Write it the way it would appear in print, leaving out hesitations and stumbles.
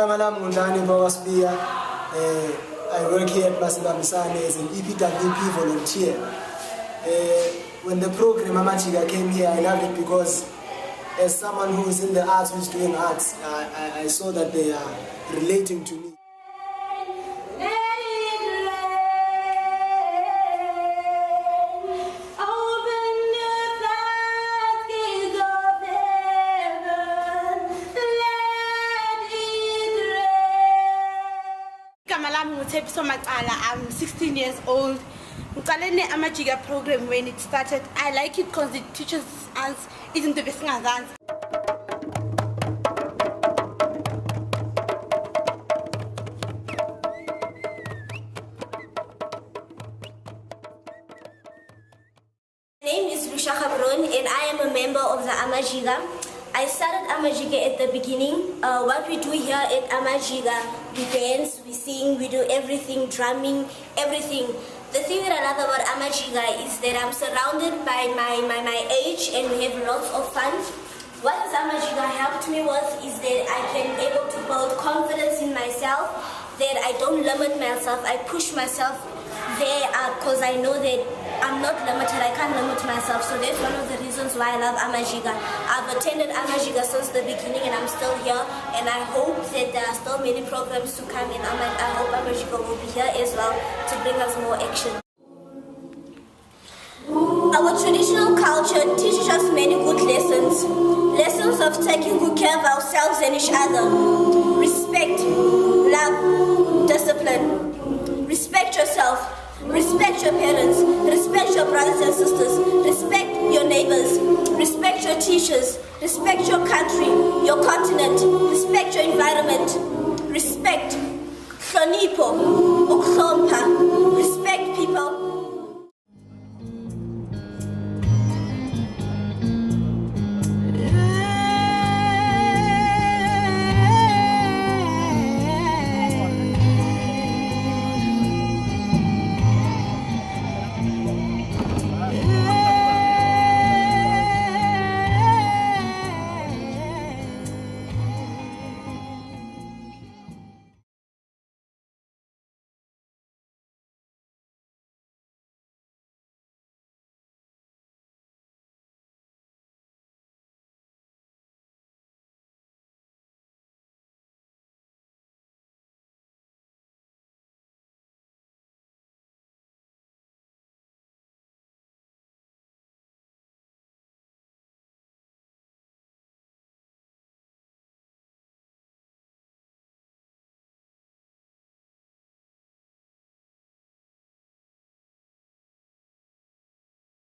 I work here at Masibambisane as an EPWP volunteer. When the program Amajika came here, I loved it because as someone who is in the arts, who's doing arts, I saw that they are relating to me. I'm 16 years old. The Amajika program, when it started, I like it because it teaches us isn't the best dance. My name is and I am a member of the Amajika. I started Amajika at the beginning. What we do here at Amajika, we dance, we sing, we do everything, drumming, everything. The thing that I love about Amajika is that I'm surrounded by my age and we have lots of fun. What has Amajika helped me with is that I can able to build confidence in myself, that I don't limit myself, I push myself there because I know that I'm not limited, I can't limit myself. So that's one of the reasons why I love Amajika. I've attended Amajika since the beginning and I'm still here, and I hope that there are still many programs to come, and I hope Amajika will be here as well to bring us more action. Our traditional culture teaches us many good lessons. Lessons of taking good care of ourselves and each other. Respect, love, discipline. Respect yourself. Respect your parents, respect your brothers and sisters, respect your neighbors, respect your teachers, respect your country, your continent, respect your environment, respect, hlonipho, ukuhlonipha.